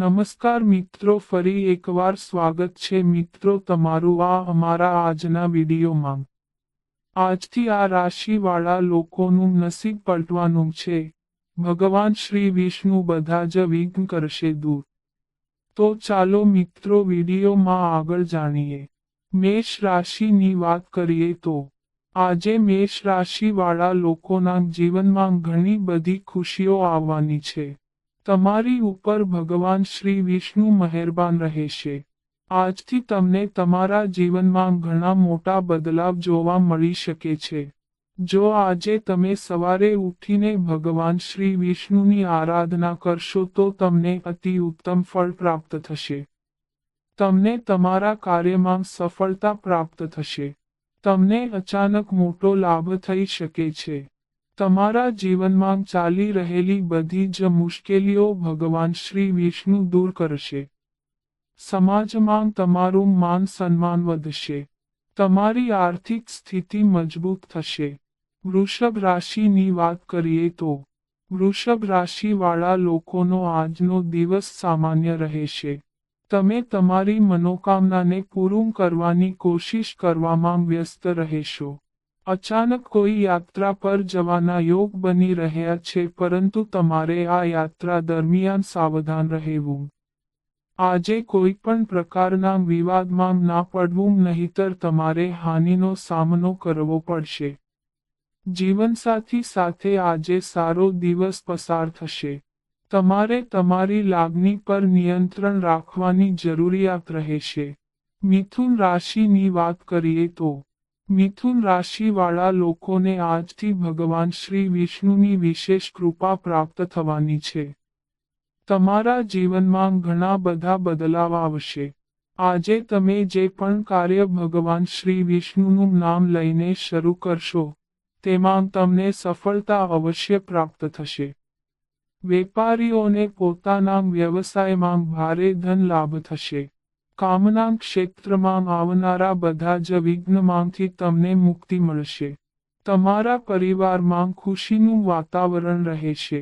નમસ્કાર મિત્રો, ફરી એકવાર સ્વાગત છે મિત્રો તમારું આ અમારા આજના વિડીયોમાં। આજથી આ રાશિવાળા લોકોનું નસીબ પલટવાનું છે। ભગવાન શ્રી વિષ્ણુ બધા જ વિઘ્ન કરશે દૂર। તો ચાલો મિત્રો વિડીયોમાં આગળ જાણીએ। મેષ રાશિની વાત કરીએ તો આજે મેષ રાશિવાળા લોકોના જીવનમાં ઘણી બધી ખુશીઓ આવવાની છે। તમારી ઉપર ભગવાન શ્રી વિષ્ણુ મહેરબાન રહેશે। આજથી તમને તમારા જીવનમાં ઘણા મોટા બદલાવ જોવા મળી શકે છે। જો આજે તમે સવારે ઉઠીને ભગવાન શ્રી વિષ્ણુની આરાધના કરશો તો તમને અતિ ઉત્તમ ફળ પ્રાપ્ત થશે। તમને તમારા કાર્યમાં સફળતા પ્રાપ્ત થશે। તમને અચાનક મોટો લાભ થઈ શકે છે। તમારા જીવનમાં ચાલી રહેલી બધી જ મુશ્કેલીઓ ભગવાન શ્રી વિષ્ણુ દૂર કરશે। સમાજમાં તમારું માન સન્માન વધશે। તમારી આર્થિક સ્થિતિ મજબૂત થશે। વૃષભ રાશિની વાત કરીએ તો વૃષભ રાશિવાળા લોકોનો આજનો દિવસ સામાન્ય રહેશે। તમે તમારી મનોકામનાને પૂરું કરવાની કોશિશ કરવામાં વ્યસ્ત રહેશો। અચાનક કોઈ યાત્રા પર જવાના યોગ બની રહ્યા છે, પરંતુ તમારે આ યાત્રા દરમિયાન સાવધાન રહેવું। આજે કોઈ પણ પ્રકારના વિવાદમાં ના પડવું, નહીંતર તમારે હાનિનો સામનો કરવો પડશે। જીવનસાથી સાથે આજે સારો દિવસ પસાર થશે। તમારે તમારી લાગણી પર નિયંત્રણ રાખવાની જરૂરિયાત રહેશે। મિથુન રાશિની વાત કરીએ તો મિથુન રાશિવાળા લોકોને આજથી ભગવાન શ્રી વિષ્ણુની વિશેષ કૃપા પ્રાપ્ત થવાની છે। તમારા જીવનમાં ઘણા બધા બદલાવ આવશે। આજે તમે જે પણ કાર્ય ભગવાન શ્રી વિષ્ણુનું નામ લઈને શરૂ કરશો તેમાં તમને સફળતા અવશ્ય પ્રાપ્ત થશે। વેપારીઓને પોતાના વ્યવસાયમાં ભારે ધન લાભ થશે। કામના ક્ષેત્રમાં આવનારા બધા જ વિઘ્નમાંથી તમને મુક્તિ મળશે। તમારા પરિવારમાં ખુશીનું વાતાવરણ રહેશે।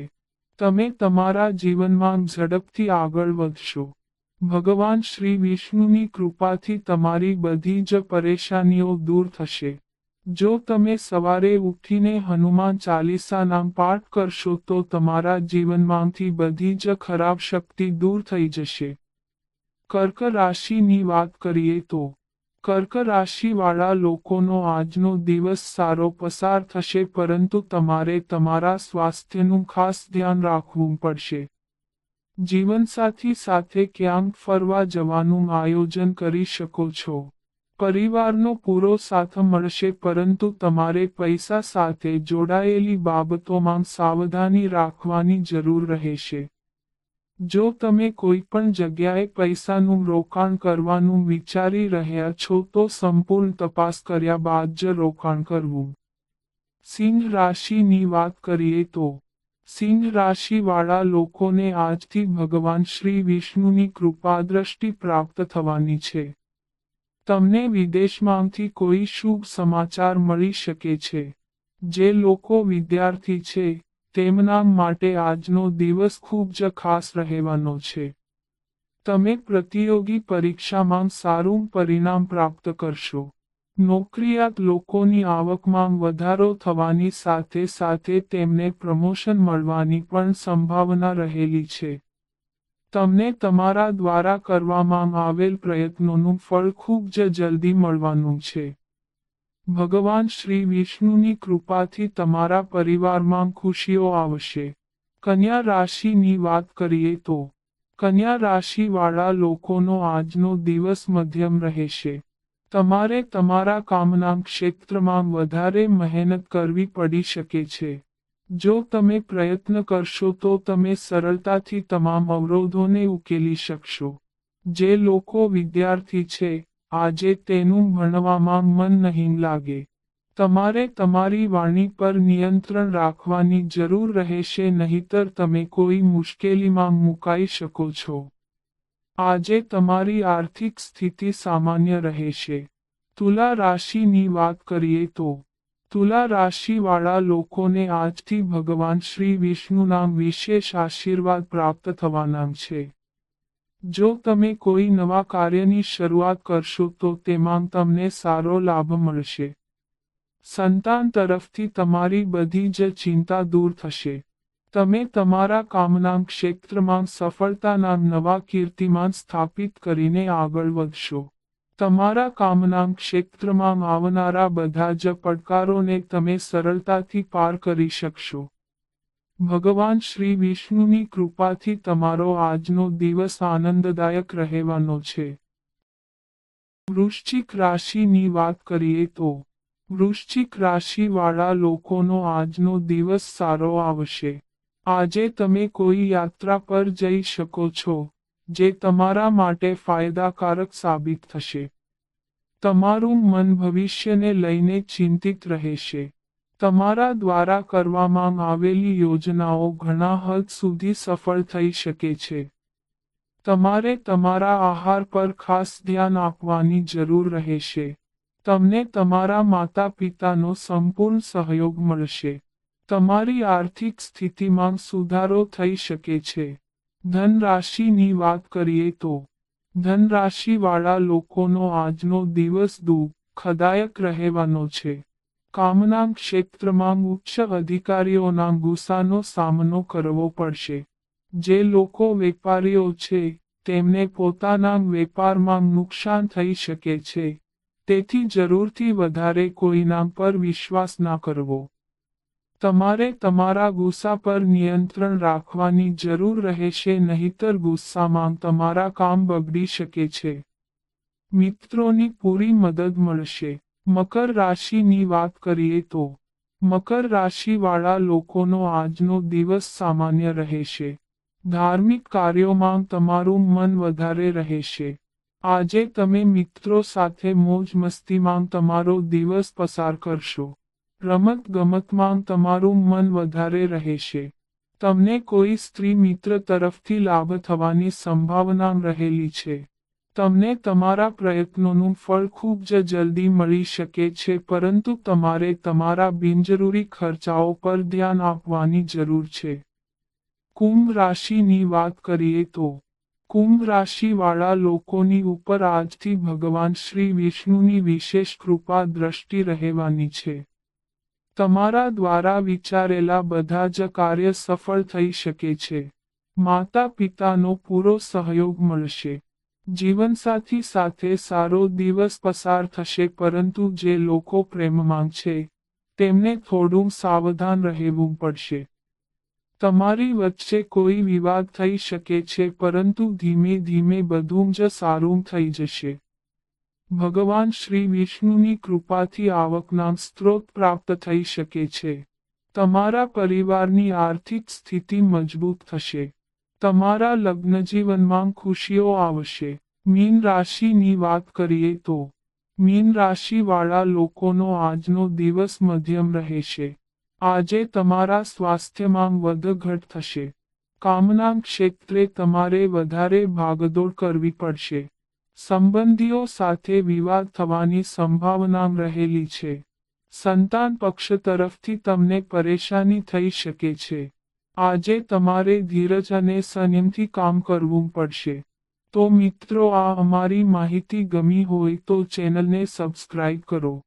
તમે તમારા જીવનમાં ઝડપથી આગળ વધશો। ભગવાન શ્રી વિષ્ણુની કૃપાથી તમારી બધી જ પરેશાનીઓ દૂર થશે। જો તમે સવારે ઉઠીને હનુમાન ચાલીસાના પાઠ કરશો તો તમારા જીવનમાંથી બધી જ ખરાબ શક્તિ દૂર થઈ જશે। કર્ક રાશિની વાત કરીએ તો કર્ક રાશિવાળા લોકોનો આજનો દિવસ સારો પસાર થશે, પરંતુ તમારે તમારા સ્વાસ્થ્યનું ખાસ ધ્યાન રાખવું પડશે। જીવનસાથી સાથે ક્યાંક ફરવા જવાનું આયોજન કરી શકો છો। પરિવારનો પૂરો સાથ મળશે, પરંતુ તમારે પૈસા સાથે જોડાયેલી બાબતોમાં સાવધાની રાખવાની જરૂર રહેશે। જો તમે કોઈ પણ જગ્યાએ પૈસાનું રોકાણ કરવાનું વિચારી રહ્યા છો તો સંપૂર્ણ તપાસ કર્યા બાદ જ રોકાણ કરવું। સિંહ રાશિની વાત કરીએ તો સિંહ રાશિવાળા લોકોને આજથી ભગવાન શ્રી વિષ્ણુની કૃપા દ્રષ્ટિ પ્રાપ્ત થવાની છે। તમને વિદેશમાંથી કોઈ શુભ સમાચાર મળી શકે છે। જે લોકો વિદ્યાર્થી છે તેમના માટે આજનો દિવસ ખૂબ જ ખાસ રહેવાનો છે। તમે પ્રતિયોગી પરીક્ષામાં સારું પરિણામ પ્રાપ્ત કરશો। નોકરિયાત લોકોની આવકમાં વધારો થવાની સાથે સાથે તેમને પ્રમોશન મળવાની પણ સંભાવના રહેલી છે। તમને તમારા દ્વારા કરવામાં આવેલ પ્રયત્નોનું ફળ ખૂબ જ જલ્દી મળવાનું છે। ભગવાન શ્રી વિષ્ણુની કૃપાથી તમારા પરિવારમાં ખુશીઓ આવશે। કન્યા રાશિની વાત કરીએ તો કન્યા રાશિવાળા લોકોનો આજનો દિવસ મધ્યમ રહેશે। તમારે તમારા કામના ક્ષેત્રમાં વધારે મહેનત કરવી પડી શકે છે। જો તમે પ્રયત્ન કરશો તો તમે સરળતાથી તમામ અવરોધોને ઉકેલી શકશો। જે લોકો વિદ્યાર્થી છે આજે તેનું ભણવામાં મન નહીં લાગે। તમારે તમારી વાણી પર નિયંત્રણ રાખવાની જરૂર રહેશે, નહીંતર તમે કોઈ મુશ્કેલીમાં મુકાઈ શકો છો। આજે તમારી આર્થિક સ્થિતિ સામાન્ય રહેશે। તુલા રાશિની વાત કરીએ તો તુલા રાશિવાળા લોકોને આજથી ભગવાન શ્રી વિષ્ણુના વિશેષ આશીર્વાદ પ્રાપ્ત થવાના છે। જો તમે કોઈ નવા કાર્યની શરૂઆત કરશો તો તેમાં તમને સારો લાભ મળશે. સંતાન તરફથી તમારી બધી જ ચિંતા દૂર થશે. તમે તમારા કામના ક્ષેત્રમાં સફળતાના નવા કીર્તિમાન સ્થાપિત કરીને આગળ વધશો. તમારા કામના ક્ષેત્રમાં આવનારા બધા જ પડકારોને તમે સરળતાથી પાર કરી શકશો. ભગવાન શ્રી વિષ્ણુની કૃપાથી તમારો આજનો દિવસ આનંદદાયક રહેવાનો છે. વૃશ્ચિક રાશિની વાત કરીએ તો વૃશ્ચિક રાશિવાળા લોકોનો આજનો દિવસ સારો આવશે. આજે તમે કોઈ યાત્રા પર જઈ શકો છો, જે તમારા માટે ફાયદાકારક સાબિત થશે. તમારું મન ભવિષ્યને લઈને ચિંતિત રહેશે. તમારા દ્વારા કરવામાં આવેલી યોજનાઓ ઘણા હદ સુધી સફળ થઈ શકે છે. તમારે તમારા આહાર પર ખાસ ધ્યાન આપવાની જરૂર રહેશે. તમને તમારા માતા-પિતાનો સંપૂર્ણ સહયોગ મળશે. તમારી આર્થિક સ્થિતિમાં સુધારો થઈ શકે છે. ધન રાશિની વાત કરીએ તો ધન રાશિવાળા લોકોનો આજનો દિવસ દુઃખદાયક રહેવાનો છે. કામના ક્ષેત્રમાં ઉચ્ચ અધિકારીઓના ગુસ્સાનો સામનો કરવો પડશે. જે લોકો વેપારીઓ છે, તેમને પોતાના વેપારમાં નુકસાન થઈ શકે છે. તેથી જરૂરથી વધારે કોઈના પર વિશ્વાસ ના કરવો. તમારે તમારા ગુસ્સા પર નિયંત્રણ રાખવાની જરૂર રહેશે, નહીંતર ગુસ્સામાં તમારા કામ બગડી શકે છે. મિત્રોની પૂરી મદદ મળશે. મકર રાશિની વાત કરીએ તો મકર રાશિવાળા લોકોનો આજનો દિવસ સામાન્ય રહેશે. ધાર્મિક કાર્યોમાં તમારું મન વધારે રહેશે. આજે તમે મિત્રો સાથે મોજ મસ્તીમાં તમારો દિવસ પસાર કરશો. રમત ગમતમાં તમારું મન વધારે રહેશે. તમને કોઈ સ્ત્રી મિત્ર તરફથી લાભ થવાની સંભાવના રહેલી છે. તમને તમારા પ્રયત્નોનું ફળ ખૂબ જ જલ્દી મળી શકે છે, પરંતુ તમારે તમારા બિનજરૂરી ખર્ચાઓ પર ધ્યાન આપવાની જરૂર છે. કુંભ રાશિની વાત કરીએ તો કુંભ રાશિવાળા લોકોની ઉપર આજથી ભગવાન શ્રી વિષ્ણુની વિશેષ કૃપા દ્રષ્ટિ રહેવાની છે. તમારા દ્વારા વિચારેલા બધા જ કાર્ય સફળ થઈ શકે છે. માતા પિતાનો પૂરો સહયોગ મળશે. જીવનસાથી સાથે સારો દિવસ પસાર થશે, પરંતુ જે લોકો પ્રેમમાં છે, તેમને થોડું સાવધાન રહેવું પડશે. તમારી વચ્ચે કોઈ વિવાદ થઈ શકે છે, પરંતુ ધીમે ધીમે બધું જ સારું થઈ જશે. ભગવાન શ્રી વિષ્ણુની કૃપાથી આવકના સ્ત્રોત પ્રાપ્ત થઈ શકે છે. તમારા પરિવારની આર્થિક સ્થિતિ મજબૂત થશે. તમારા લગ્નજીવનમાં ખુશીઓ આવશે. મીન રાશિની વાત કરીએ તો મીન રાશિવાળા લોકોનો આજનો દિવસ મધ્યમ રહેશે. આજે તમારા સ્વાસ્થ્યમાં વધઘટ થશે. કામના ક્ષેત્રે તમારે વધારે ભાગદોડ કરવી પડશે. સંબંધીઓ સાથે વિવાદ થવાની સંભાવના રહેલી છે. સંતાન પક્ષ તરફથી તમને પરેશાની થઈ શકે છે. આજે તમારે ધીરજ અને સંયમથી કામ કરવું પડશે. તો મિત્રો, આ અમારી માહિતી ગમી હોય તો ચેનલને સબસ્ક્રાઇબ કરો.